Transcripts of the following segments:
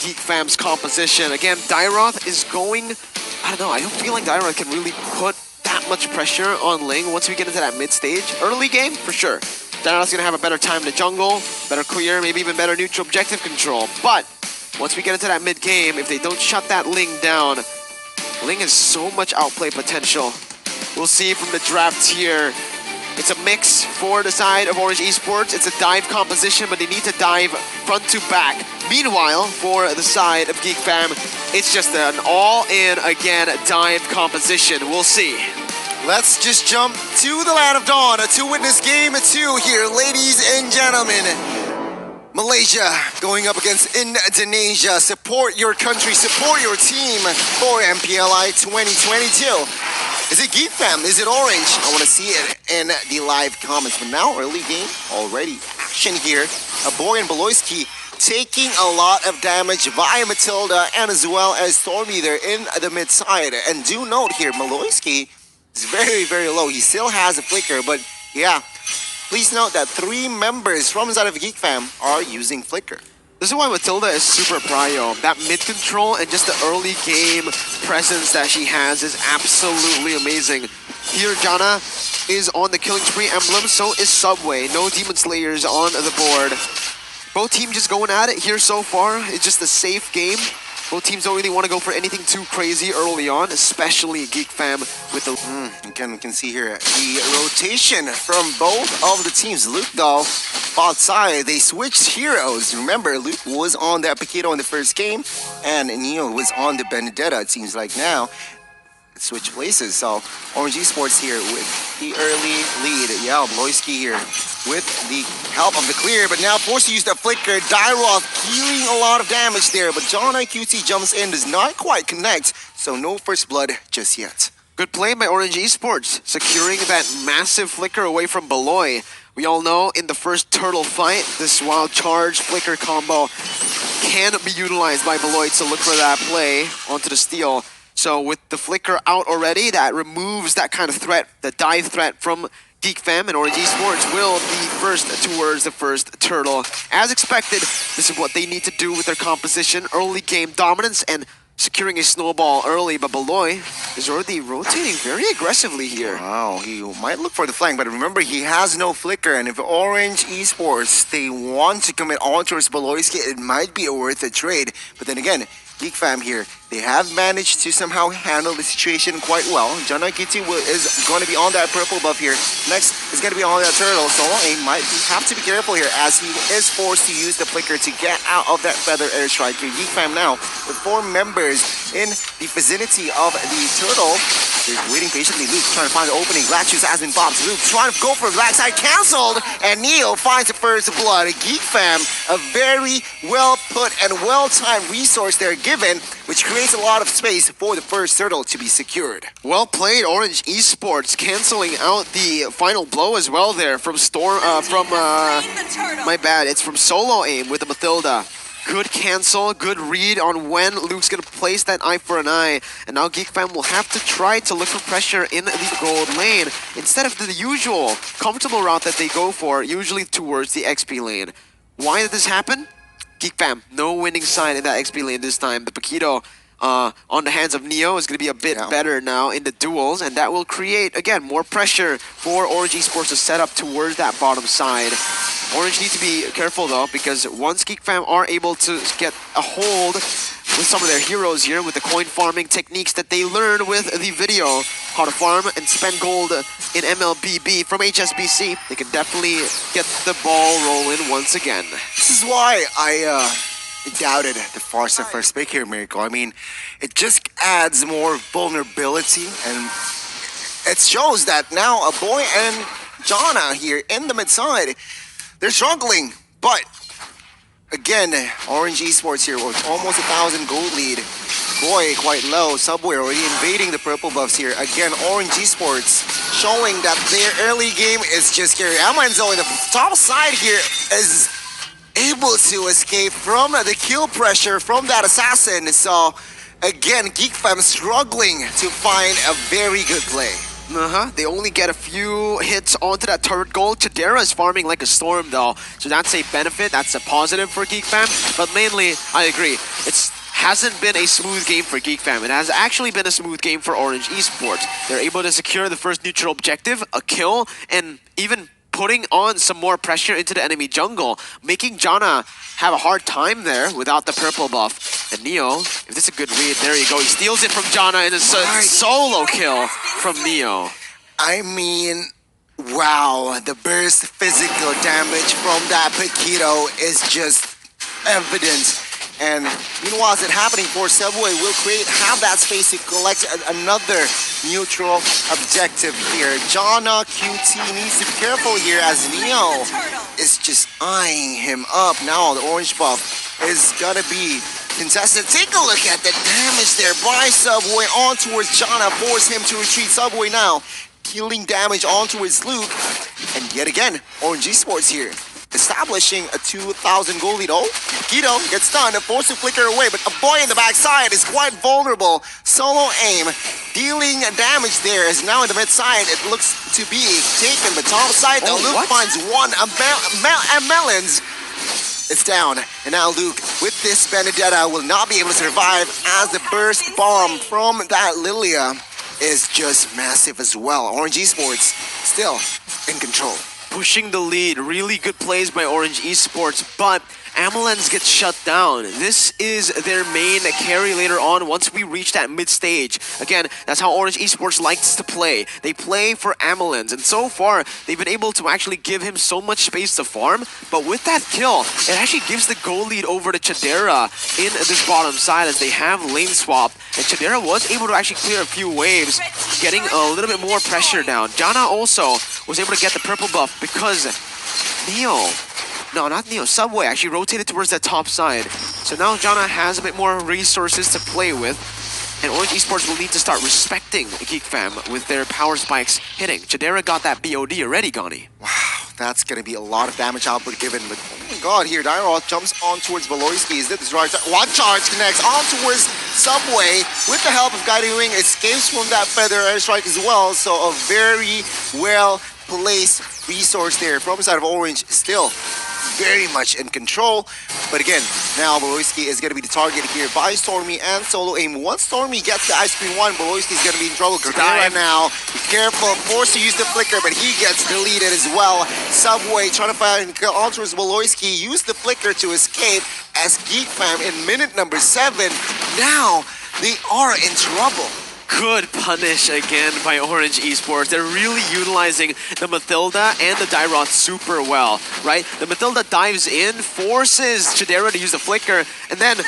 Geek Fam's composition. Again, Dairoth is going... I don't know, I don't feel like Dairoth can really put that much pressure on Ling once we get into that mid-stage. Early game, for sure. Dairoth's going to have a better time in the jungle, better clear, maybe even better neutral objective control. But once we get into that mid-game, if they don't shut that Ling down, Ling has so much outplay potential. We'll see from the draft here. It's a mix for the side of Orange Esports. It's a dive composition, but they need to dive front to back. Meanwhile, for the side of Geek Fam, it's just an all-in, again, dive composition. We'll see. Let's just jump to the Land of Dawn to witness Game 2 here, ladies and gentlemen. Malaysia going up against Indonesia. Support your country, support your team for MPLI 2022. Is it Geek Fam? Is it Orange? I want to see it in the live comments. But now, early game, already action here. Boy and Beloyski taking a lot of damage via Matilda and as well as Stormy there in the mid side. And do note here, Beloyski is very, very low. He still has a flicker, but yeah. Please note that 3 members from inside of Geek Fam are using flicker. This is why Matilda is super prio. That mid-control and just the early game presence that she has is absolutely amazing. Here, Jana is on the killing spree emblem, so is Subway. No Demon Slayers on the board. Both teams just going at it here so far. It's just a safe game. Both teams don't really want to go for anything too crazy early on, especially Geek Fam with the... Again, we can see here the rotation from both of the teams. Luke, though, outside, they switched heroes. Remember, Luke was on the Paquito in the first game, and Neo was on the Benedetta, it seems like now. Switch places, so Orange Esports here with the early lead. Yeah, Bloisky here with the help of the clear, but now forced to use the flicker. Dairoth healing a lot of damage there, but John IQT jumps in, does not quite connect, so no first blood just yet. Good play by Orange Esports, securing that massive flicker away from Beloy. We all know in the first turtle fight, this wild charge flicker combo can be utilized by Beloy to look for that play onto the steal. So with the flicker out already, that removes that kind of threat, the dive threat from Geek Fam, and Orange Esports will be first towards the first turtle. As expected, this is what they need to do with their composition. Early game dominance and securing a snowball early, but Beloy is already rotating very aggressively here. Wow, he might look for the flank, but remember, he has no flicker, and if Orange Esports, they want to commit on towards Beloyski, it might be worth a trade. But then again, Geek Fam here, they have managed to somehow handle the situation quite well. John Kitty is going to be on that purple buff here. Next is going to be on that turtle, so he might have to be careful here as he is forced to use the flicker to get out of that feather airstrike here. Geek Fam now with 4 members in the vicinity of the turtle. They're waiting patiently. Luke trying to find the opening. Black Shoes has been popped. Luke trying to go for the backside, cancelled, and Neo finds the first blood. Geek Fam, a very well put and well-timed resource they're given, which creates a lot of space for the first turtle to be secured. Well played, Orange Esports, canceling out the final blow as well there from my bad, it's from Solo Aim with the Matilda. Good cancel, good read on when Luke's going to place that eye for an eye. And now Geek Fam will have to try to look for pressure in the gold lane instead of the usual comfortable route that they go for, usually towards the XP lane. Why did this happen? Geek Fam, no winning side in that XP lane this time. The Paquito on the hands of Neo is going to be a bit better now in the duels, and that will create, again, more pressure for Orange Esports to set up towards that bottom side. Orange need to be careful though, because once Geek Fam are able to get a hold with some of their heroes here, with the coin farming techniques that they learned with the video, how to farm and spend gold in MLBB from HSBC, they can definitely get the ball rolling once again. This is why I doubted the Farsa first pick here, Miracle. I mean, it just adds more vulnerability, and it shows that now a boy and Jana here in the mid side, they're struggling, but again, Orange Esports here with almost 1,000 gold lead. Boy, quite low. Subway already invading the purple buffs here. Again, Orange Esports showing that their early game is just scary. Amanzo in the top side here is able to escape from the kill pressure from that assassin. So again, Geek Fam struggling to find a very good play. They only get a few hits onto that turret gold. Chidera is farming like a storm though, so that's a benefit, that's a positive for Geek Fam. But mainly, I agree, it's hasn't been a smooth game for Geek Fam. It has actually been a smooth game for Orange Esports. They're able to secure the first neutral objective, a kill, and even putting on some more pressure into the enemy jungle, making Janna have a hard time there without the purple buff. And Neo, if this is a good read, there you go. He steals it from Janna in a solo kill from Neo. I mean, wow, the burst physical damage from that Paquito is just evident. And meanwhile, as it's happening for Subway, will have that space to collect another neutral objective here. Janna QT needs to be careful here as Neo is just eyeing him up. Now the orange buff is gonna be contested. Take a look at the damage there by Subway on towards Janna, force him to retreat. Subway now healing damage on towards Luke. And yet again, Orange Esports here, establishing a 2,000 goal lead. Oh, Keto gets stunned, forced to flicker away, but a boy in the backside is quite vulnerable. Solo aim, dealing damage there, is now in the mid side. It looks to be taken, but top side, though, Luke finds one, and Melons. It's down, and now Luke, with this Benedetta, will not be able to survive as the burst bomb from that Lilia is just massive as well. Orange Esports still in control. Pushing the lead, really good plays by Orange Esports, but Amelens gets shut down. This is their main carry later on once we reach that mid stage. Again, that's how Orange Esports likes to play. They play for Amelens, and so far, they've been able to actually give him so much space to farm, but with that kill, it actually gives the goal lead over to Chidera in this bottom side as they have lane swap, and Chidera was able to actually clear a few waves, getting a little bit more pressure down. Janna also was able to get the purple buff because not Neo, Subway actually rotated towards that top side. So now Janna has a bit more resources to play with, and Orange Esports will need to start respecting Geek Fam with their power spikes hitting. Chidera got that BOD already, Gani. Wow, that's going to be a lot of damage output given, but oh my god, here Dairoth jumps on towards Valoisky. Is this right? One charge connects on towards Subway with the help of Guiding Wing, escapes from that feather airstrike as well, so a very well placed resource there from the side of Orange, still very much in control. But again, now Valoisky is going to be the target here by Stormy and Solo Aim. Once Stormy gets the ice cream one, Valoisky is going to be in trouble. Chidera now, be careful, forced to use the flicker, but he gets deleted as well. Subway trying to find on towards Valoisky, use the flicker to escape as Geek Fam in minute number 7. Now they are in trouble. Good punish again by Orange Esports. They're really utilizing the Mathilda and the Dairoth super well, right? The Mathilda dives in, forces Chidera to use the flicker, and then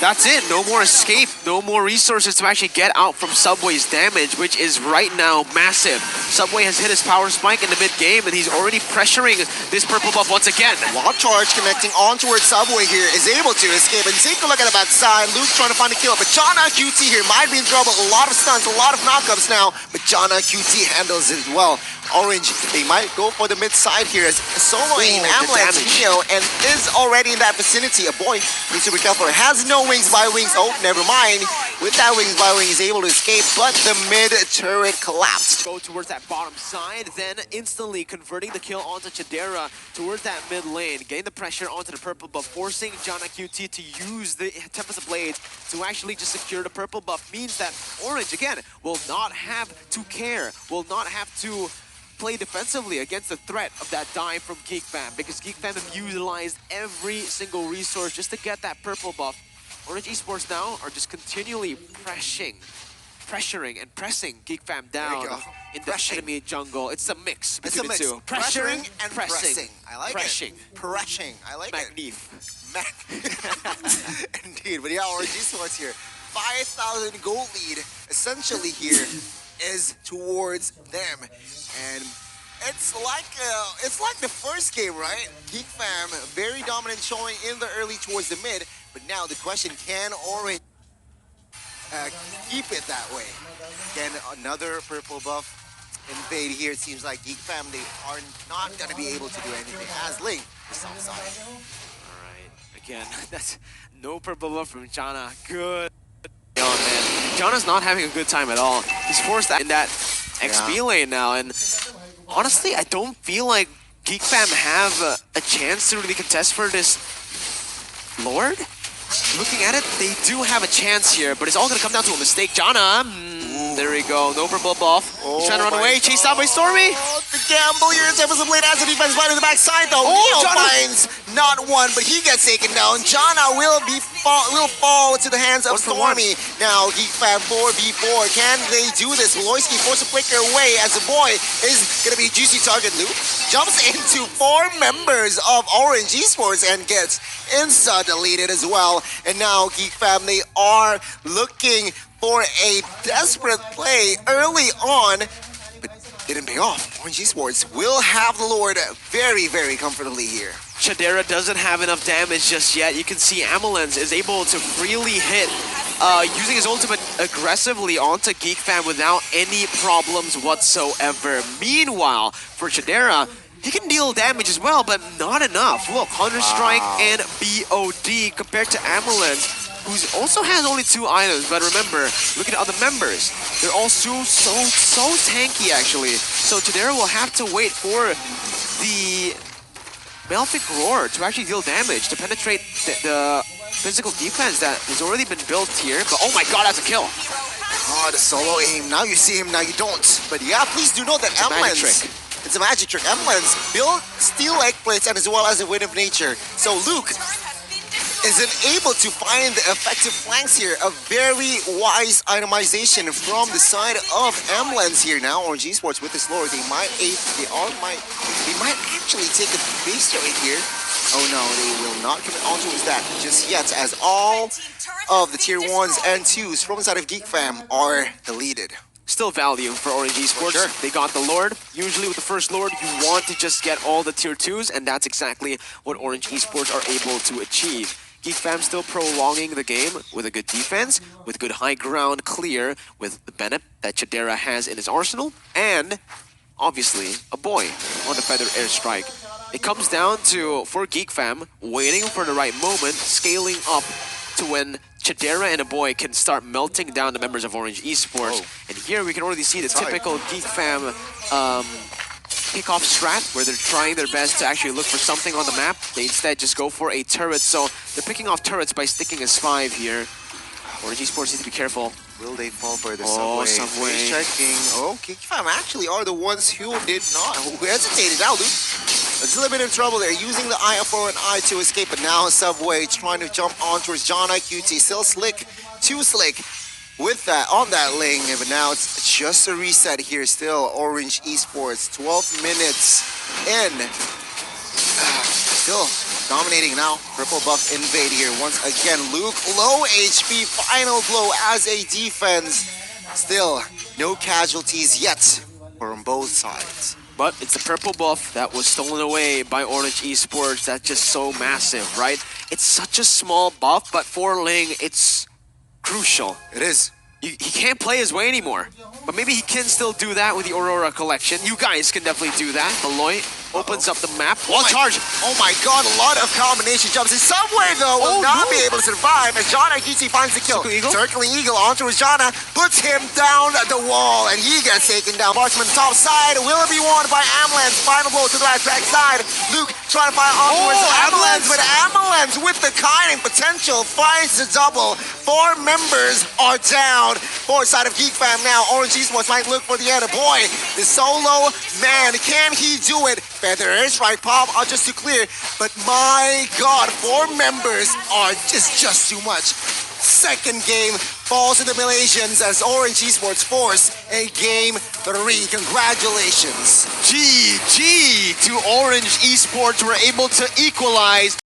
that's it. No more escape, no more resources to actually get out from Subway's damage, which is right now massive. Subway has hit his power spike in the mid-game, and he's already pressuring this purple buff once again. Wild charge connecting on towards Subway here, is able to escape, and take a look at the backside. Luke trying to find a kill, but Janna QT here might be in trouble. A lot of stunts, a lot of knockups now, but Janna QT handles it well. Orange, they might go for the mid side here as Solo Aim, Ambulance, Neo, and is already in that vicinity. A boy needs to be careful. It has no wings by wings. Oh, never mind. With that wings by wings, able to escape, but the mid turret collapsed. Go towards that bottom side, then instantly converting the kill onto Chidera towards that mid lane, getting the pressure onto the purple buff, forcing Janna QT to use the Tempest Blade to actually just secure the purple buff, means that Orange, again, will not have to care, will not have to play defensively against the threat of that dive from Geek Fam, because Geek Fam have utilized every single resource just to get that purple buff. Orange Esports now are just continually pressuring and pressing Geek Fam down in the enemy jungle. It's a mix between the two. Pressuring and pressing. I like pressing. it. Pressing. I like Magnif. it. Indeed, but yeah, Orange Esports here. 5,000 goal lead essentially here is towards them. And it's like the first game, right? Geek Fam, very dominant showing in the early towards the mid, but now the question, can Orange keep it that way? Can another purple buff invade here? It seems like Geek Fam, they are not going to be able to do anything as Link is outside. Alright, again, that's no purple buff from Janna. Good. Oh man, Janna's not having a good time at all. He's forced that in that XP lane now, and honestly, I don't feel like Geek Fam have a chance to really contest for this Lord. Looking at it, they do have a chance here, but it's all gonna come down to a mistake. Jana, there we go, no purple buff. He's trying to run away, chased down by Stormy. The gamble here is Emerson Blade as the defense right in the backside though. Jana finds not one, but he gets taken down. Jana will fall into the hands of Stormy. Now Geek Fam 4v4. Can they do this? Loyski forces a flicker away as the boy is gonna be a juicy target. Luke jumps into 4 members of Orange Esports and gets insta deleted as well. And now Geek Fam, they are looking for a desperate play early on, but didn't pay off. Orange Esports will have the Lord very, very comfortably here. Chadera doesn't have enough damage just yet. You can see Amelens is able to freely hit using his ultimate aggressively onto Geek Fam without any problems whatsoever. Meanwhile, for Chadera, he can deal damage as well, but not enough. Look, Hunter Strike and BOD compared to Amelens, who also has only 2 items. But remember, look at other members. They're all so tanky, actually. So Chadera will have to wait for the Malefic Roar to actually deal damage, to penetrate the physical defense that has already been built here. But oh my god, that's a kill. Oh, the solo aim. Now you see him, now you don't. But yeah, please do note that Amelens, it's a magic trick. Amelens build steel egg plates and as well as a wind of nature. So Luke isn't able to find the effective flanks here. A very wise itemization from the side of Amelens here. Now Orange Esports with this lore, they might actually take a base trade here. Oh no, they will not commit onto that just yet, as all of the tier 1s and 2s from the side of Geek Fam are deleted. Still value for Orange Esports. Sure. They got the Lord. Usually with the first Lord, you want to just get all the tier 2s, and that's exactly what Orange Esports are able to achieve. Geek Fam still prolonging the game with a good defense, with good high ground clear, with the Bennett that Chadera has in his arsenal, and obviously a boy on the Feather Airstrike. It comes down to, for Geek Fam, waiting for the right moment, scaling up to when Chadera and a boy can start melting down the members of Orange Esports. And here we can already see the typical Geek Fam pick-off strat, where they're trying their best to actually look for something on the map. They instead just go for a turret, so they're picking off turrets by sticking as 5 here. Orange Esports needs to be careful. Will they fall for the Subway? Checking. Oh, Geek Fam actually are the ones who hesitated. Now, Luke is a little bit in trouble there, using the IF4 and I to escape, but now Subway trying to jump on towards John QT. Still slick, too slick with that on that lane, but now it's just a reset here. Still Orange Esports, 12 minutes in. Still dominating now. Purple buff invade here once again. Luke, low HP, final blow as a defense. Still no casualties yet from both sides. But it's the purple buff that was stolen away by Orange Esports. That's just so massive, right? It's such a small buff, but for Ling, it's crucial. It is. He can't play his way anymore. But maybe he can still do that with the Aurora collection. You guys can definitely do that. Aloy opens up the map. Wall charge! Oh my god, a lot of combination jumps. In Subway, though, will not be able to survive as Jana QT finds the kill. Circling Eagle onto his Jana, puts him down the wall, and he gets taken down. Marksman top side will be won by Amelens. Final blow to the right back side. Luke trying to find onto his Amelens, but Amelens with the kiting potential finds the double. 4 members are down. For side of Geek Fam now. Orange Esports might look for the other boy. The solo man, can he do it? Feather Airstrike pop are just too clear, but my god, 4 members are just too much. Second game falls into Malaysians as Orange Esports force a game 3. Congratulations. GG to Orange Esports. We're able to equalize.